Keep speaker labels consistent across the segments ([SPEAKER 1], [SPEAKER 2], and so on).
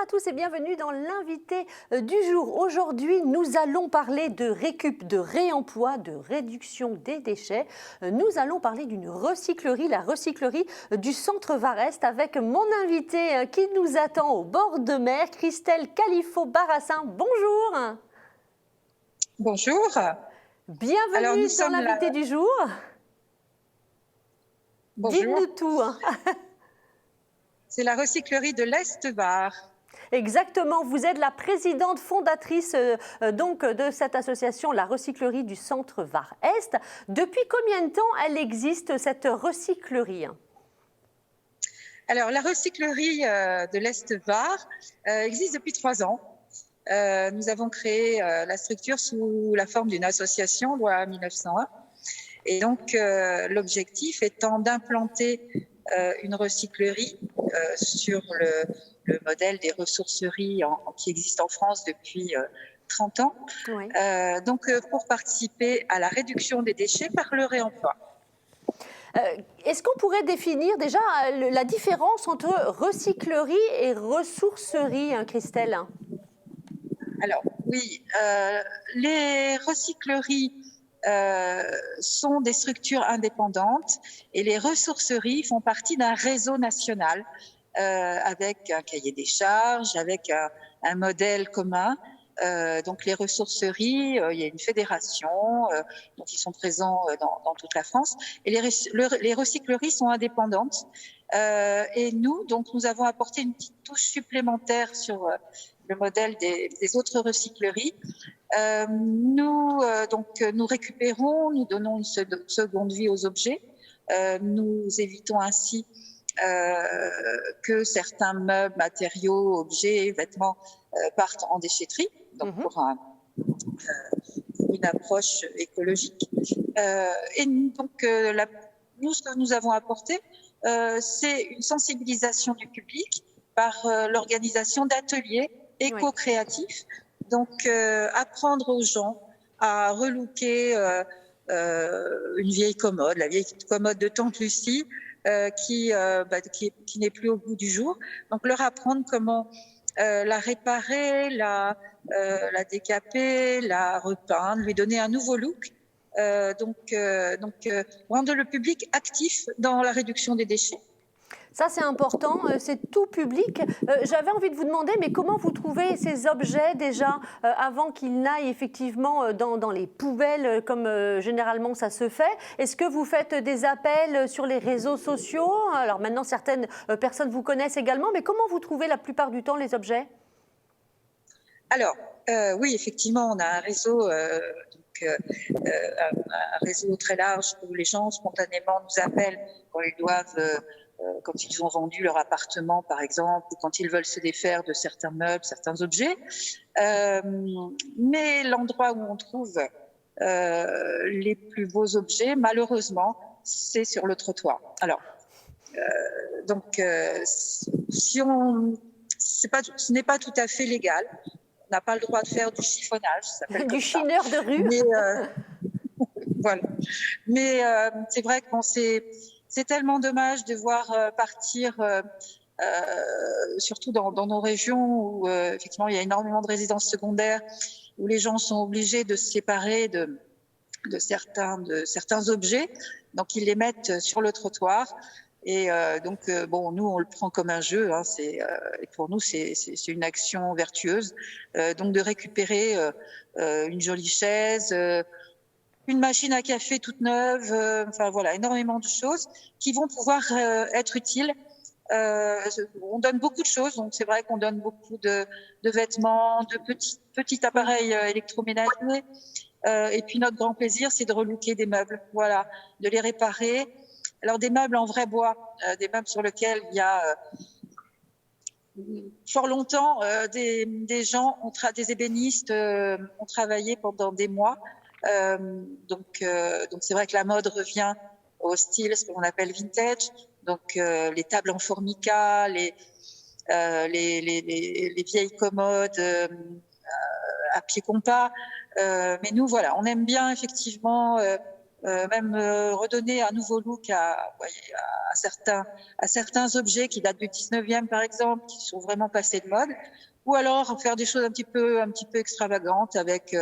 [SPEAKER 1] à tous et bienvenue dans l'invité du jour. Aujourd'hui, nous allons parler de récup, de réemploi, de réduction des déchets. Nous allons parler d'une recyclerie, la recyclerie du centre Var-Est avec mon invité qui nous attend au bord de mer, Christelle Califo-Barassin. Bonjour.
[SPEAKER 2] Bonjour.
[SPEAKER 1] Bienvenue
[SPEAKER 2] Alors, nous
[SPEAKER 1] dans
[SPEAKER 2] sommes
[SPEAKER 1] l'invité du jour.
[SPEAKER 2] Bonjour.
[SPEAKER 1] Dites-nous tout.
[SPEAKER 2] C'est la recyclerie de l'Est-Var.
[SPEAKER 1] Exactement, vous êtes la présidente fondatrice donc de cette association, la recyclerie du centre Var-Est. Depuis combien de temps elle existe, cette recyclerie ?
[SPEAKER 2] Alors, la recyclerie de l'Est-Var existe depuis 3 ans. Nous avons créé la structure sous la forme d'une association, loi 1901. Et donc, l'objectif étant d'implanter une recyclerie sur le modèle des ressourceries qui existent en France depuis 30 ans. Oui. Donc, pour participer à la réduction des déchets par le réemploi.
[SPEAKER 1] Est-ce qu'on pourrait définir déjà la différence entre recyclerie et ressourcerie, Christelle ?
[SPEAKER 2] Alors, oui, les recycleries sont des structures indépendantes et les ressourceries font partie d'un réseau national avec un cahier des charges, avec un modèle commun. Donc les ressourceries, il y a une fédération, donc ils sont présents dans toute la France. Et les recycleries sont indépendantes. Et nous avons apporté une petite touche supplémentaire sur le modèle des autres recycleries. Nous récupérons, nous donnons une seconde vie aux objets. Nous évitons ainsi que certains meubles, matériaux, objets, vêtements partent en déchetterie, donc pour une approche écologique. Et donc, ce que nous avons apporté, c'est une sensibilisation du public par l'organisation d'ateliers éco-créatifs. Donc, apprendre aux gens à relooker une vieille commode, la vieille commode de Tante Lucie, qui n'est plus au goût du jour. Donc, leur apprendre comment la réparer, la décaper, la repeindre, lui donner un nouveau look. Rendre le public actif dans la réduction des déchets.
[SPEAKER 1] Ça, c'est important, c'est tout public. J'avais envie de vous demander, mais comment vous trouvez ces objets déjà avant qu'ils n'aillent effectivement dans les poubelles, comme généralement ça se fait ? Est-ce que vous faites des appels sur les réseaux sociaux ? Alors maintenant, certaines personnes vous connaissent également, mais comment vous trouvez la plupart du temps les objets ?
[SPEAKER 2] Alors, oui, effectivement, on a un réseau... un réseau très large où les gens spontanément nous appellent quand ils doivent, quand ils ont vendu leur appartement par exemple, ou quand ils veulent se défaire de certains meubles, certains objets. Mais l'endroit où on trouve les plus beaux objets, malheureusement, c'est sur le trottoir. Alors, ce n'est pas tout à fait légal. On n'a pas le droit de faire du chiffonnage. Ça s'appelle
[SPEAKER 1] du chineur de rue.
[SPEAKER 2] Mais, voilà. Mais c'est vrai que c'est tellement dommage de voir partir, surtout dans nos régions où effectivement il y a énormément de résidences secondaires, où les gens sont obligés de se séparer de certains objets. Donc ils les mettent sur le trottoir. Et nous, on le prend comme un jeu. Hein, et pour nous, c'est une action vertueuse. Donc, de récupérer une jolie chaise, une machine à café toute neuve, enfin voilà, énormément de choses qui vont pouvoir être utiles. On donne beaucoup de choses, donc c'est vrai qu'on donne beaucoup de vêtements, de petits appareils électroménagers. Et puis, notre grand plaisir, c'est de relooker des meubles, voilà, de les réparer. Alors, des meubles en vrai bois, des meubles sur lesquels il y a fort longtemps des gens, des ébénistes ont travaillé pendant des mois. Donc c'est vrai que la mode revient au style, ce qu'on appelle vintage. Donc, les tables en formica, les vieilles commodes à pied compas. Mais nous, voilà, on aime bien effectivement même redonner un nouveau look à certains objets qui datent du 19e, par exemple, qui sont vraiment passés de mode, ou alors faire des choses un petit peu extravagantes avec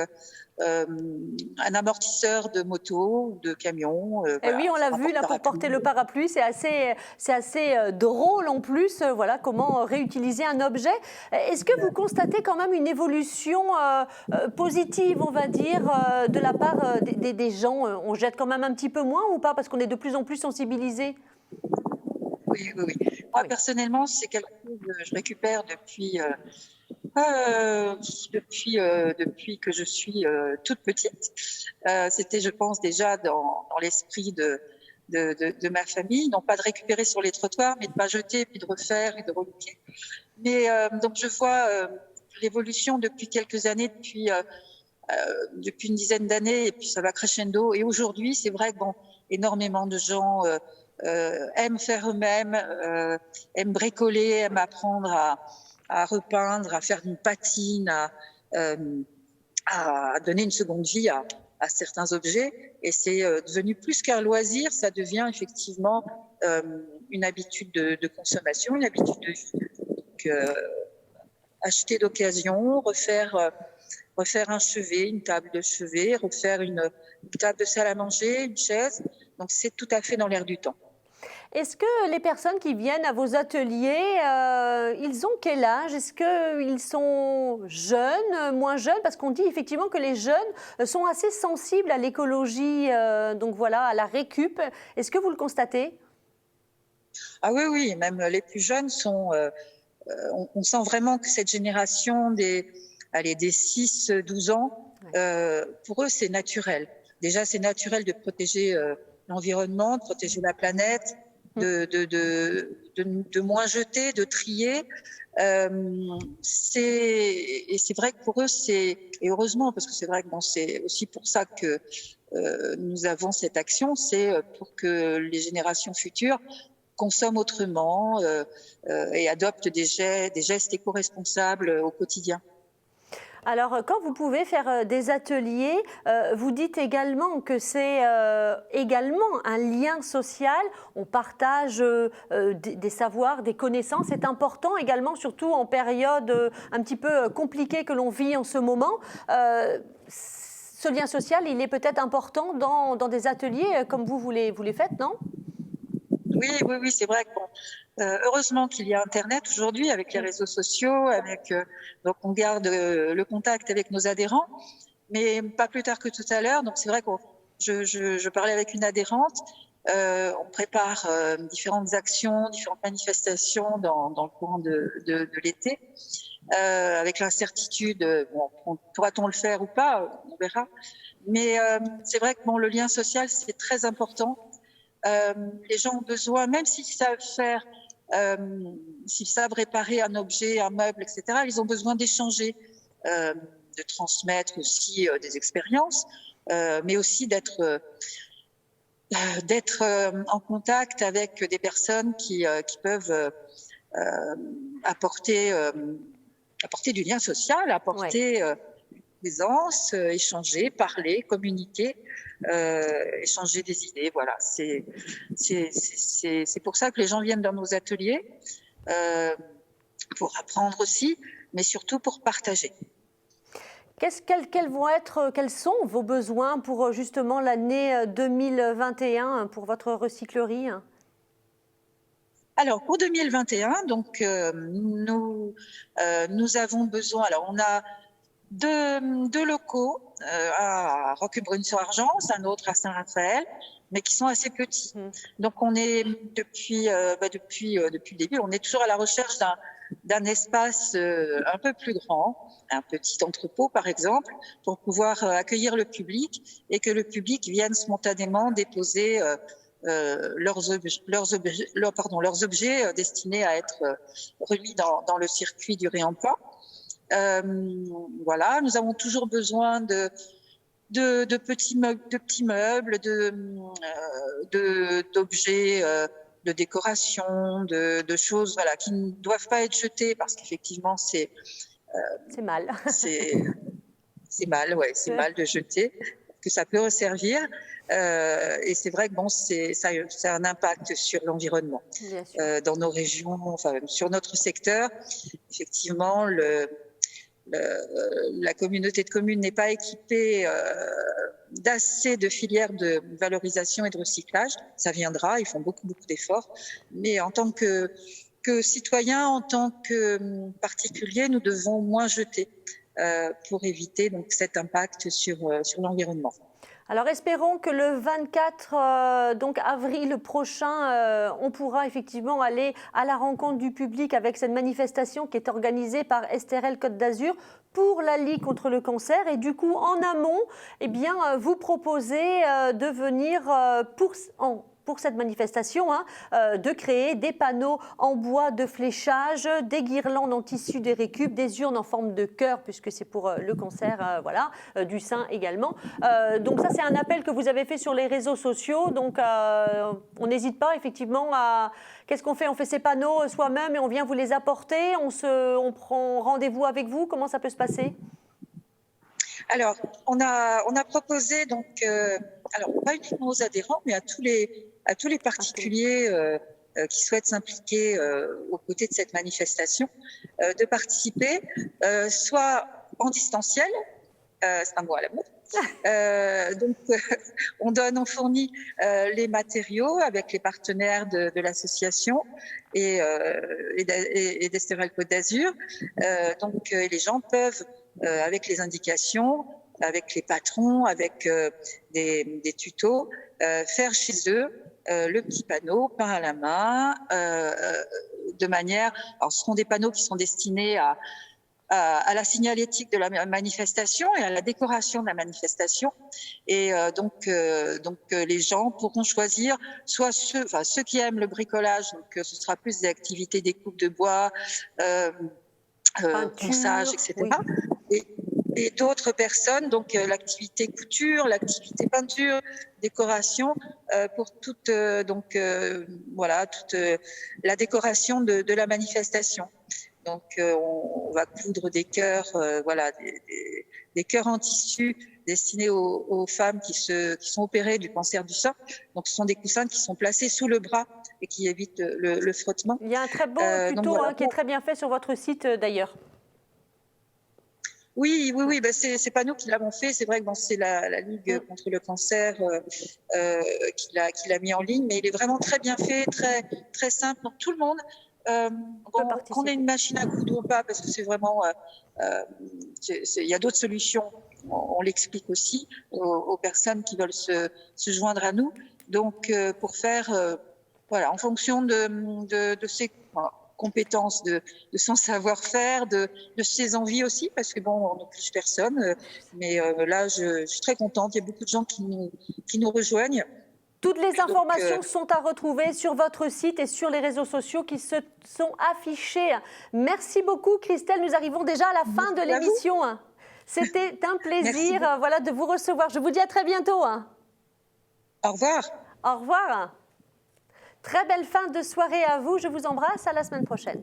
[SPEAKER 2] un amortisseur de moto ou de camion.
[SPEAKER 1] Et oui, on l'a vu là pour porter le parapluie, c'est assez drôle en plus. Voilà comment réutiliser un objet. Est-ce que vous constatez quand même une évolution positive, on va dire, de la part des gens? On jette quand même un petit peu moins ou pas parce qu'on est de plus en plus sensibilisés?
[SPEAKER 2] Oui, oui, oui. Moi, personnellement, c'est quelque chose que je récupère depuis que je suis toute petite. C'était, je pense, déjà dans l'esprit de ma famille, non pas de récupérer sur les trottoirs, mais de pas jeter, puis de refaire et de relooker. Mais donc je vois l'évolution depuis quelques années, depuis une dizaine d'années, et puis ça va crescendo. Et aujourd'hui, c'est vrai que énormément de gens aiment faire eux-mêmes, aiment bricoler, aiment apprendre à repeindre, à faire une patine, à donner une seconde vie à certains objets. Et c'est devenu plus qu'un loisir, ça devient effectivement une habitude de consommation, une habitude de vie. Donc, acheter d'occasion, refaire un chevet, une table de chevet, refaire une table de salle à manger, une chaise. Donc c'est tout à fait dans l'air du temps.
[SPEAKER 1] Est-ce que les personnes qui viennent à vos ateliers, ils ont quel âge? Est-ce qu'ils sont jeunes, moins jeunes? Parce qu'on dit effectivement que les jeunes sont assez sensibles à l'écologie, donc voilà, à la récup. Est-ce que vous le constatez?
[SPEAKER 2] Ah oui, oui, même les plus jeunes sont... on sent vraiment que cette génération des 6-12 ans, pour eux, c'est naturel. Déjà, c'est naturel de protéger l'environnement, de protéger la planète, de moins jeter, de trier. Et c'est vrai que pour eux, et heureusement, parce que c'est vrai que c'est aussi pour ça que nous avons cette action, c'est pour que les générations futures consomment autrement et adoptent des gestes éco-responsables au quotidien.
[SPEAKER 1] Alors, quand vous pouvez faire des ateliers, vous dites également que c'est également un lien social. On partage des savoirs, des connaissances. C'est important également, surtout en période un petit peu compliquée que l'on vit en ce moment. Ce lien social, il est peut-être important dans des ateliers comme vous les faites, non ?
[SPEAKER 2] Oui, oui, oui, c'est vrai que heureusement qu'il y a Internet aujourd'hui avec les réseaux sociaux, donc on garde le contact avec nos adhérents, mais pas plus tard que tout à l'heure. Donc c'est vrai que je parlais avec une adhérente. On prépare différentes actions, différentes manifestations dans le courant de l'été, avec l'incertitude. Pourra-t-on le faire ou pas? On verra. Mais c'est vrai que le lien social, c'est très important. Les gens ont besoin, même s'ils savent faire, s'ils savent réparer un objet, un meuble, etc., ils ont besoin d'échanger, de transmettre aussi des expériences, mais aussi d'être en contact avec des personnes qui peuvent apporter du lien social, apporter présence, échanger, parler, communiquer, échanger des idées. Voilà, c'est pour ça que les gens viennent dans nos ateliers, pour apprendre aussi, mais surtout pour partager.
[SPEAKER 1] Quels sont vos besoins pour justement l'année 2021 pour votre recyclerie?
[SPEAKER 2] Alors pour 2021, donc nous avons besoin. Alors on a deux locaux, à Roquebrune-sur-Argence, un autre à Saint-Raphaël, mais qui sont assez petits. Donc on est depuis le début, on est toujours à la recherche d'un espace un peu plus grand, un petit entrepôt par exemple, pour pouvoir accueillir le public et que le public vienne spontanément déposer leurs objets destinés à être remis dans le circuit du réemploi. Voilà, nous avons toujours besoin de petits meubles, d'objets de décoration, de choses qui ne doivent pas être jetées parce qu'effectivement c'est
[SPEAKER 1] mal.
[SPEAKER 2] C'est mal, ouais, c'est mal de jeter. que ça peut resservir. Et c'est vrai que bon, ça a un impact sur l'environnement dans nos régions, enfin sur notre secteur. Effectivement, la communauté de communes n'est pas équipée d'assez de filières de valorisation et de recyclage. Ça viendra, ils font beaucoup d'efforts. Mais en tant que citoyens, en tant que particuliers, nous devons moins jeter pour éviter donc cet impact sur l'environnement.
[SPEAKER 1] Alors espérons que le 24 donc avril prochain, on pourra effectivement aller à la rencontre du public avec cette manifestation qui est organisée par STRL Côte d'Azur pour la Ligue contre le cancer. Et du coup, en amont, eh bien, vous proposez de venir pour cette manifestation, de créer des panneaux en bois de fléchage, des guirlandes en tissu des récup, des urnes en forme de cœur, puisque c'est pour le cancer du sein également. Donc ça, c'est un appel que vous avez fait sur les réseaux sociaux. Donc on n'hésite pas effectivement à... Qu'est-ce qu'on fait? On fait ces panneaux soi-même et on vient vous les apporter? On prend rendez-vous avec vous? Comment ça peut se passer?
[SPEAKER 2] Alors, on a proposé, donc, alors pas uniquement aux adhérents, mais à tous les particuliers qui souhaitent s'impliquer aux côtés de cette manifestation, de participer, soit en distanciel, c'est un mot à la mode. Donc, on fournit les matériaux avec les partenaires de l'association et d'STRL Côte d'Azur. Donc, les gens peuvent, avec les indications, avec les patrons, avec des tutos, faire chez eux le petit panneau peint à la main, de manière... Alors, ce seront des panneaux qui sont destinés à la signalétique de la manifestation et à la décoration de la manifestation. Et donc les gens pourront choisir soit ceux qui aiment le bricolage, donc ce sera plus des activités, des coupes de bois, ponçage, etc. Oui. Et d'autres personnes, donc l'activité couture, l'activité peinture, décoration, pour toute la décoration de la manifestation. Donc on va coudre des cœurs, des cœurs en tissu destinés aux femmes qui sont opérées du cancer du sein. Donc ce sont des coussins qui sont placés sous le bras et qui évitent le frottement.
[SPEAKER 1] Il y a un très beau tuto qui est très bien fait sur votre site d'ailleurs.
[SPEAKER 2] Oui, ben c'est pas nous qui l'avons fait. C'est vrai que c'est la Ligue contre le cancer qui l'a mis en ligne, mais il est vraiment très bien fait, très très simple pour tout le monde. Qu'on ait une machine à coudre ou pas, parce que c'est vraiment, il y a d'autres solutions. On l'explique aussi aux personnes qui veulent se joindre à nous. Donc, pour faire, en fonction de ses compétences, de son savoir-faire, de ses envies aussi, parce que on n'oblige personne. Mais là, je suis très contente. Il y a beaucoup de gens qui nous rejoignent.
[SPEAKER 1] Toutes les informations sont à retrouver sur votre site et sur les réseaux sociaux qui se sont affichés. Merci beaucoup, Christelle. Nous arrivons déjà à la fin de l'émission. C'était un plaisir de vous recevoir. Je vous dis à très bientôt.
[SPEAKER 2] Au revoir.
[SPEAKER 1] Au revoir. Très belle fin de soirée à vous. Je vous embrasse. À la semaine prochaine.